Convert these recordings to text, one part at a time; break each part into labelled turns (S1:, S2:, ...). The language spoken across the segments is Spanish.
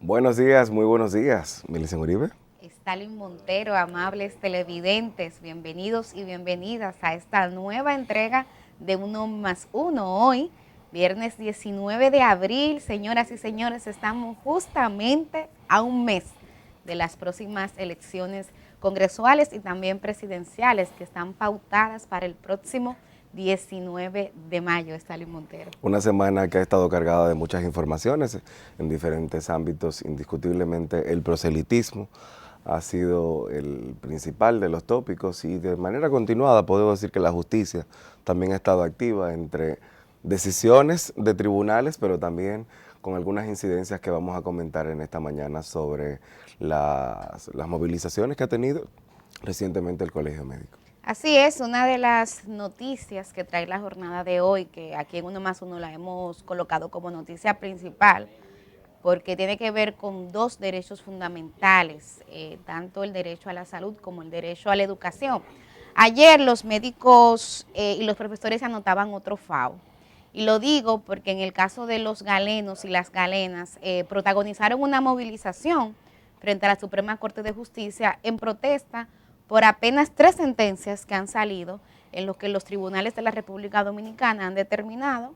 S1: Buenos días, muy buenos días, Milicen Uribe.
S2: Stalin Montero, amables televidentes, bienvenidos y bienvenidas a esta nueva entrega de Uno más Uno. Hoy, viernes 19 de abril, señoras y señores, estamos justamente a un mes de las próximas elecciones congresuales y también presidenciales que están pautadas para el próximo 19 de mayo, Stalin Montero.
S1: Una semana que ha estado cargada de muchas informaciones en diferentes ámbitos. Indiscutiblemente el proselitismo ha sido el principal de los tópicos y de manera continuada podemos decir que la justicia también ha estado activa entre decisiones de tribunales, pero también con algunas incidencias que vamos a comentar en esta mañana sobre las movilizaciones que ha tenido recientemente el Colegio Médico.
S2: Así es, una de las noticias que trae la jornada de hoy, que aquí en Uno más Uno la hemos colocado como noticia principal, porque tiene que ver con dos derechos fundamentales, tanto el derecho a la salud como el derecho a la educación. Ayer los médicos y los profesores anotaban otro FAO. Y lo digo porque en el caso de los galenos y las galenas, protagonizaron una movilización frente a la Suprema Corte de Justicia en protesta por apenas 3 sentencias que han salido en los que los tribunales de la República Dominicana han determinado,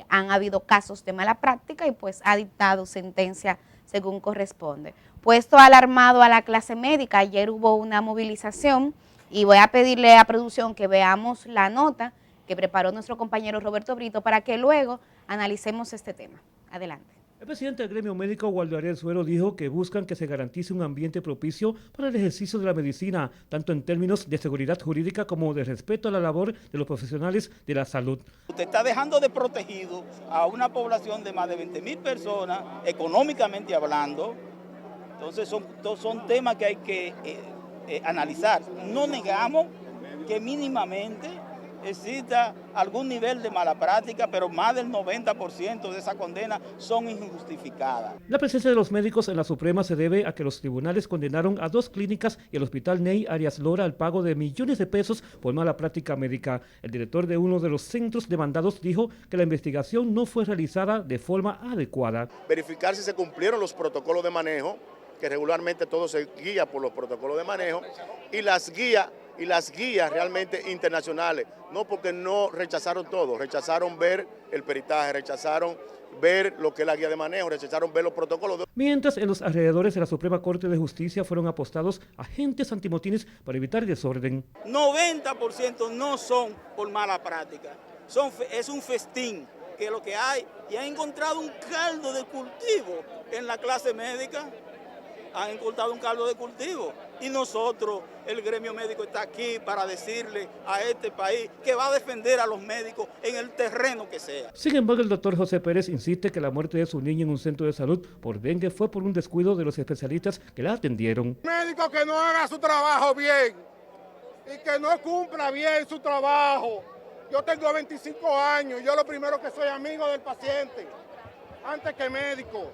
S2: han habido casos de mala práctica y pues ha dictado sentencia según corresponde. Puesto alarmado a la clase médica, ayer hubo una movilización y voy a pedirle a producción que veamos la nota que preparó nuestro compañero Roberto Brito para que luego analicemos este tema. Adelante.
S3: El presidente del gremio médico, Waldo Ariel Suero, dijo que buscan que se garantice un ambiente propicio para el ejercicio de la medicina, tanto en términos de seguridad jurídica como de respeto a la labor de los profesionales de la salud.
S4: Usted está dejando de protegido a una población de más de 20.000 personas, económicamente hablando. Entonces son temas que hay que analizar. No negamos que mínimamente exista algún nivel de mala práctica, pero más del 90% de esas condenas son injustificadas.
S3: La presencia de los médicos en la Suprema se debe a que los tribunales condenaron a 2 clínicas y al Hospital Ney Arias Lora al pago de millones de pesos por mala práctica médica. El director de uno de los centros demandados dijo que la investigación no fue realizada de forma adecuada.
S5: Verificar si se cumplieron los protocolos de manejo, que regularmente todo se guía por los protocolos de manejo, y las guías realmente internacionales, no porque no rechazaron todo, rechazaron ver el peritaje, rechazaron ver lo que es la guía de manejo, rechazaron ver los protocolos.
S3: Mientras en los alrededores de la Suprema Corte de Justicia fueron apostados agentes antimotines para evitar desorden.
S4: 90% no son por mala práctica, es un festín que es lo que hay, y han encontrado un caldo de cultivo en la clase médica. Han encontrado un caldo de cultivo y nosotros, el gremio médico, está aquí para decirle a este país que va a defender a los médicos en el terreno que sea.
S3: Sin embargo, el doctor José Pérez insiste que la muerte de su niña en un centro de salud por dengue fue por un descuido de los especialistas que la atendieron.
S6: Médico que no haga su trabajo bien y que no cumpla bien su trabajo. Yo tengo 25 años, yo lo primero que soy amigo del paciente, antes que médico.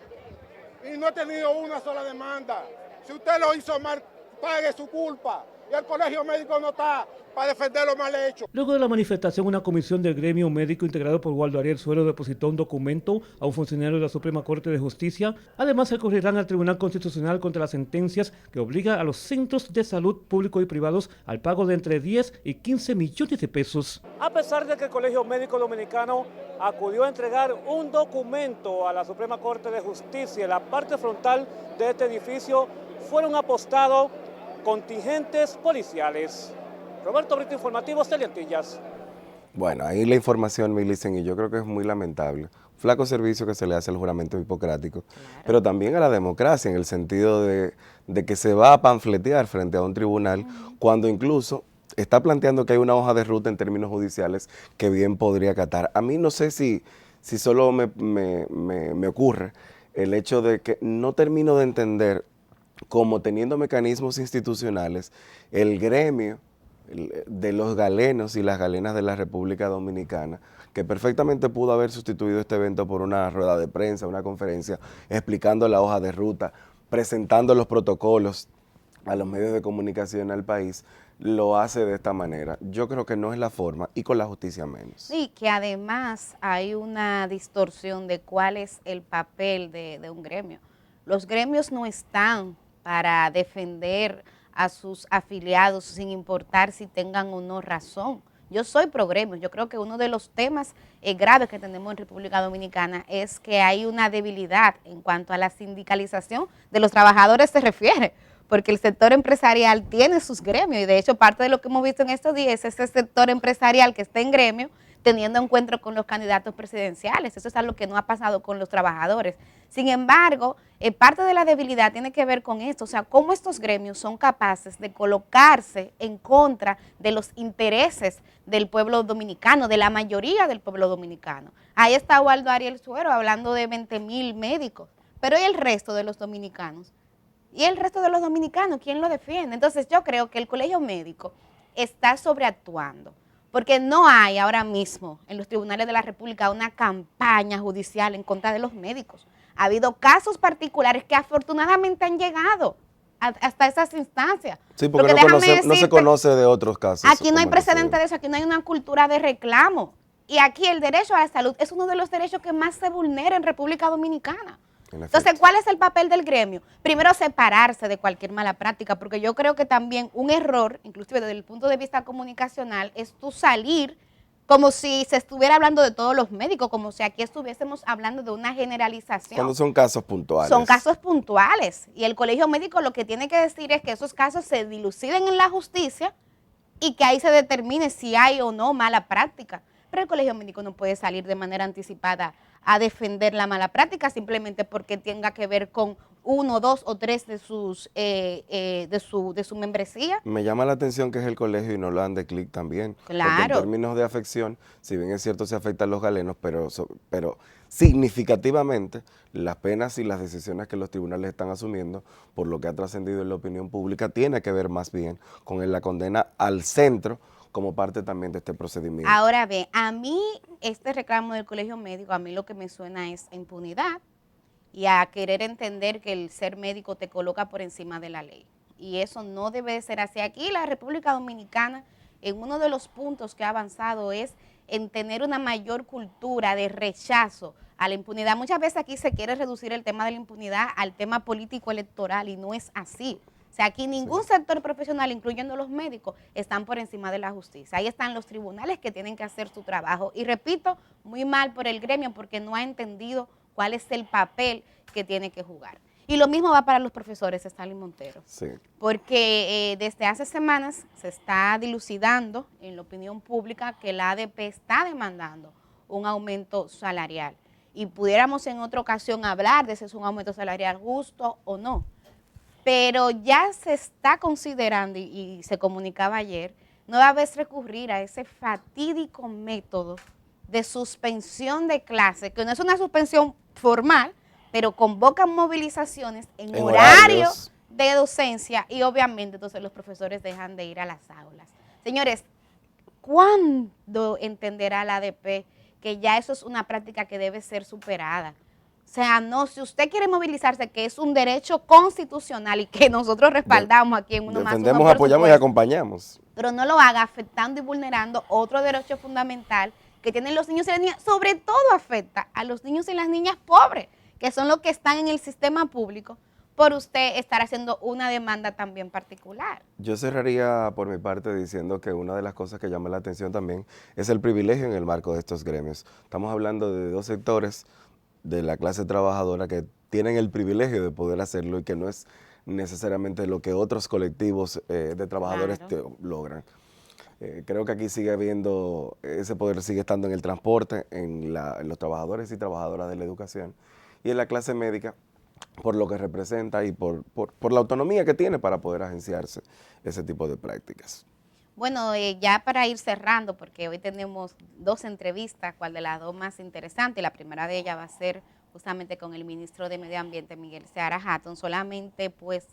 S6: Y no he tenido una sola demanda. Si usted lo hizo mal, pague su culpa. Y el colegio médico no está para defender lo mal hecho.
S3: Luego de la manifestación, una comisión del gremio médico integrado por Waldo Ariel Suero depositó un documento a un funcionario de la Suprema Corte de Justicia. Además, recurrirán al Tribunal Constitucional contra las sentencias que obligan a los centros de salud públicos y privados al pago de entre 10 y 15 millones de pesos. A pesar de que el Colegio Médico Dominicano acudió a entregar un documento a la Suprema Corte de Justicia, en la parte frontal de este edificio fueron apostados contingentes policiales. Roberto Brito, Informativos Teleantillas.
S1: Bueno, ahí la información, Milicen, y yo creo que es muy lamentable. Flaco servicio que se le hace al juramento hipocrático, claro, pero también a la democracia, en el sentido de que se va a panfletear frente a un tribunal, cuando incluso está planteando que hay una hoja de ruta en términos judiciales que bien podría acatar. A mí no sé si solo me ocurre el hecho de que no termino de entender cómo, teniendo mecanismos institucionales, el gremio de los galenos y las galenas de la República Dominicana, que perfectamente pudo haber sustituido este evento por una rueda de prensa, una conferencia, explicando la hoja de ruta, presentando los protocolos a los medios de comunicación al país, lo hace de esta manera. Yo creo que no es la forma, y con la justicia menos.
S2: Sí, que además hay una distorsión de cuál es el papel de un gremio. Los gremios no están para defender a sus afiliados sin importar si tengan o no razón. Yo soy pro gremios. Yo creo que uno de los temas graves que tenemos en República Dominicana es que hay una debilidad en cuanto a la sindicalización de los trabajadores se refiere, porque el sector empresarial tiene sus gremios y de hecho parte de lo que hemos visto en estos días es ese sector empresarial que está en gremio teniendo encuentro con los candidatos presidenciales. Eso es algo que no ha pasado con los trabajadores. Sin embargo, parte de la debilidad tiene que ver con esto, o sea, cómo estos gremios son capaces de colocarse en contra de los intereses del pueblo dominicano, de la mayoría del pueblo dominicano. Ahí está Waldo Ariel Suero hablando de 20,000 médicos, pero ¿y el resto de los dominicanos? ¿Y el resto de los dominicanos quién lo defiende? Entonces yo creo que el colegio médico está sobreactuando, porque no hay ahora mismo en los tribunales de la República una campaña judicial en contra de los médicos. Ha habido casos particulares que afortunadamente han llegado hasta esas instancias.
S1: Sí, porque no se conoce de otros casos.
S2: Aquí no hay precedente de eso, aquí no hay una cultura de reclamo. Y aquí el derecho a la salud es uno de los derechos que más se vulnera en República Dominicana. Entonces, ¿cuál es el papel del gremio? Primero, separarse de cualquier mala práctica, porque yo creo que también un error, inclusive desde el punto de vista comunicacional, es tú salir como si se estuviera hablando de todos los médicos, como si aquí estuviésemos hablando de una generalización.
S1: Cuando son casos puntuales.
S2: Son casos puntuales. Y el colegio médico lo que tiene que decir es que esos casos se diluciden en la justicia y que ahí se determine si hay o no mala práctica. Pero el colegio médico no puede salir de manera anticipada a defender la mala práctica simplemente porque tenga que ver con 1, 2 o 3 de su membresía.
S1: Me llama la atención que es el colegio y no lo dan de clic también.
S2: Claro.
S1: Porque en términos de afección, si bien es cierto se afectan los galenos, pero significativamente las penas y las decisiones que los tribunales están asumiendo, por lo que ha trascendido en la opinión pública, tiene que ver más bien con la condena al centro como parte también de este procedimiento.
S2: Ahora ve, a mí este reclamo del colegio médico, a mí lo que me suena es a impunidad y a querer entender que el ser médico te coloca por encima de la ley. Y eso no debe de ser así. Aquí la República Dominicana, en uno de los puntos que ha avanzado es en tener una mayor cultura de rechazo a la impunidad. Muchas veces aquí se quiere reducir el tema de la impunidad al tema político electoral y no es así. O sea, aquí ningún sector profesional, incluyendo los médicos, están por encima de la justicia. Ahí están los tribunales que tienen que hacer su trabajo. Y repito, muy mal por el gremio porque no ha entendido cuál es el papel que tiene que jugar. Y lo mismo va para los profesores, Stalin Montero.
S1: Sí.
S2: Porque desde hace semanas se está dilucidando en la opinión pública que la ADP está demandando un aumento salarial. Y pudiéramos en otra ocasión hablar de si es un aumento salarial justo o no. Pero ya se está considerando, y se comunicaba ayer, nueva vez recurrir a ese fatídico método de suspensión de clases, que no es una suspensión formal, pero convocan movilizaciones en horarios de docencia y obviamente entonces los profesores dejan de ir a las aulas. Señores, ¿cuándo entenderá la ADP que ya eso es una práctica que debe ser superada? O sea, no, si usted quiere movilizarse, que es un derecho constitucional y que nosotros respaldamos aquí en Uno Más Uno,
S1: defendemos, apoyamos y acompañamos.
S2: Pero no lo haga afectando y vulnerando otro derecho fundamental que tienen los niños y las niñas. Sobre todo afecta a los niños y las niñas pobres, que son los que están en el sistema público, por usted estar haciendo una demanda también particular.
S1: Yo cerraría por mi parte diciendo que una de las cosas que llama la atención también es el privilegio en el marco de estos gremios. Estamos hablando de dos sectores de la clase trabajadora que tienen el privilegio de poder hacerlo y que no es necesariamente lo que otros colectivos de trabajadores logran. Creo que aquí sigue habiendo, ese poder sigue estando en el transporte, en los trabajadores y trabajadoras de la educación y en la clase médica, por lo que representa y por la autonomía que tiene para poder agenciarse ese tipo de prácticas.
S2: Bueno, ya para ir cerrando, porque hoy tenemos 2 entrevistas, cuál de las 2 más interesante, la primera de ellas va a ser justamente con el ministro de Medio Ambiente, Miguel Seara Hatton, solamente pues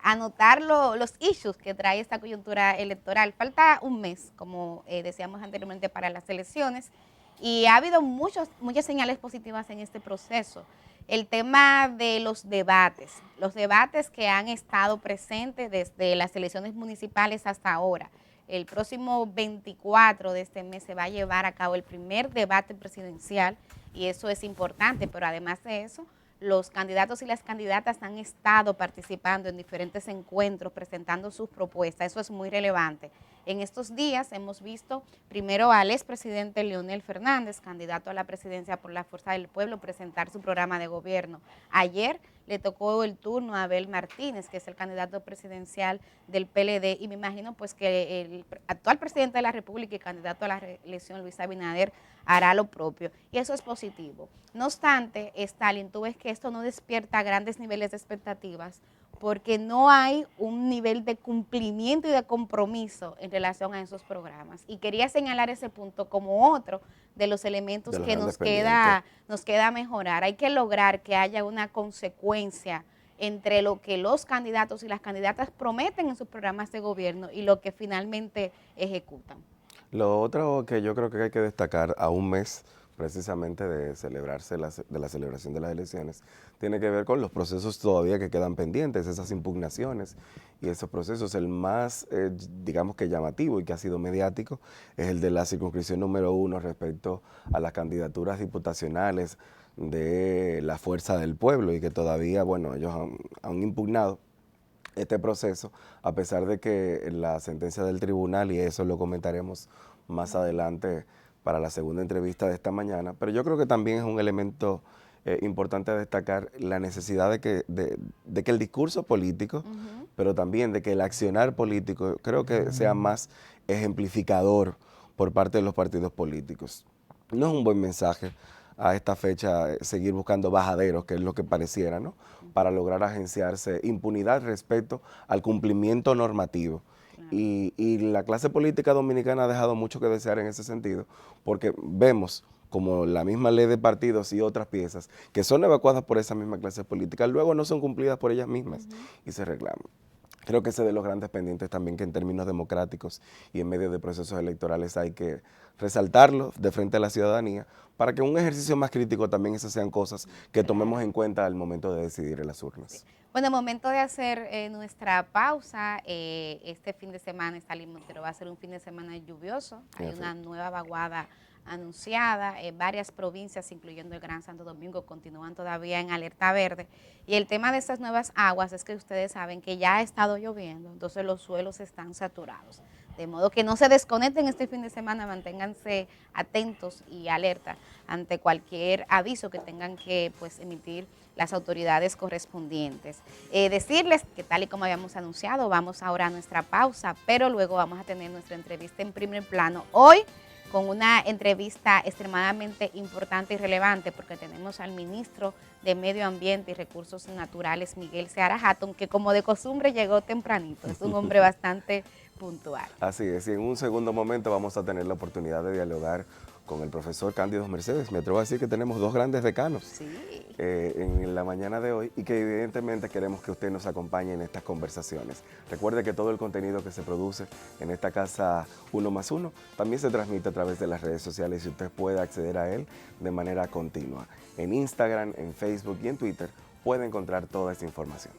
S2: anotar los issues que trae esta coyuntura electoral. Falta un mes, como decíamos anteriormente, para las elecciones, y ha habido muchas señales positivas en este proceso. El tema de los debates que han estado presentes desde las elecciones municipales hasta ahora. El próximo 24 de este mes se va a llevar a cabo el primer debate presidencial y eso es importante, pero además de eso, los candidatos y las candidatas han estado participando en diferentes encuentros, presentando sus propuestas. Eso es muy relevante. En estos días hemos visto primero al expresidente Leonel Fernández, candidato a la presidencia por la Fuerza del Pueblo, presentar su programa de gobierno. Ayer le tocó el turno a Abel Martínez, que es el candidato presidencial del PLD, y me imagino pues que el actual presidente de la República y candidato a la reelección, Luis Abinader, hará lo propio, y eso es positivo. No obstante, Stalin, tú ves que esto no despierta grandes niveles de expectativas porque no hay un nivel de cumplimiento y de compromiso en relación a esos programas. Y quería señalar ese punto como otro de los elementos que nos queda mejorar. Hay que lograr que haya una consecuencia entre lo que los candidatos y las candidatas prometen en sus programas de gobierno y lo que finalmente ejecutan.
S1: Lo otro que yo creo que hay que destacar a un mes precisamente de celebrarse de la celebración de las elecciones, tiene que ver con los procesos todavía que quedan pendientes, esas impugnaciones y esos procesos. El más, digamos que llamativo y que ha sido mediático es el de la circunscripción número 1 respecto a las candidaturas diputacionales de la Fuerza del Pueblo y que todavía, bueno, ellos han impugnado este proceso, a pesar de que la sentencia del tribunal, y eso lo comentaremos más adelante para la segunda entrevista de esta mañana, pero yo creo que también es un elemento importante a destacar la necesidad de que el discurso político, pero también de que el accionar político, creo que sea más ejemplificador por parte de los partidos políticos. No es un buen mensaje a esta fecha seguir buscando bajaderos, que es lo que pareciera, ¿no? Para lograr agenciarse impunidad respecto al cumplimiento normativo. Y la clase política dominicana ha dejado mucho que desear en ese sentido, porque vemos como la misma ley de partidos y otras piezas que son evacuadas por esa misma clase política, luego no son cumplidas por ellas mismas y se reclaman. Creo que ese es de los grandes pendientes también que en términos democráticos y en medio de procesos electorales hay que resaltarlo de frente a la ciudadanía para que en un ejercicio más crítico también esas sean cosas que tomemos en cuenta al momento de decidir en las urnas.
S2: Bueno, momento de hacer nuestra pausa. Este fin de semana, Stalin Montero, va a ser un fin de semana lluvioso. Hay una nueva vaguada anunciada. Varias provincias, incluyendo el Gran Santo Domingo, continúan todavía en alerta verde. Y el tema de estas nuevas aguas es que ustedes saben que ya ha estado lloviendo, entonces los suelos están saturados. De modo que no se desconecten este fin de semana, manténganse atentos y alerta ante cualquier aviso que tengan que emitir las autoridades correspondientes. Decirles que tal y como habíamos anunciado, vamos ahora a nuestra pausa, pero luego vamos a tener nuestra entrevista en primer plano. Hoy con una entrevista extremadamente importante y relevante porque tenemos al ministro de Medio Ambiente y Recursos Naturales, Miguel Seara Hatton, que como de costumbre llegó tempranito, es un hombre bastante puntual.
S1: Así es, y en un segundo momento vamos a tener la oportunidad de dialogar con el profesor Cándido Mercedes. Me atrevo a decir que tenemos dos grandes decanos en la mañana de hoy y que evidentemente queremos que usted nos acompañe en estas conversaciones. Recuerde que todo el contenido que se produce en esta casa 1+1 también se transmite a través de las redes sociales y usted puede acceder a él de manera continua. En Instagram, en Facebook y en Twitter puede encontrar toda esta información.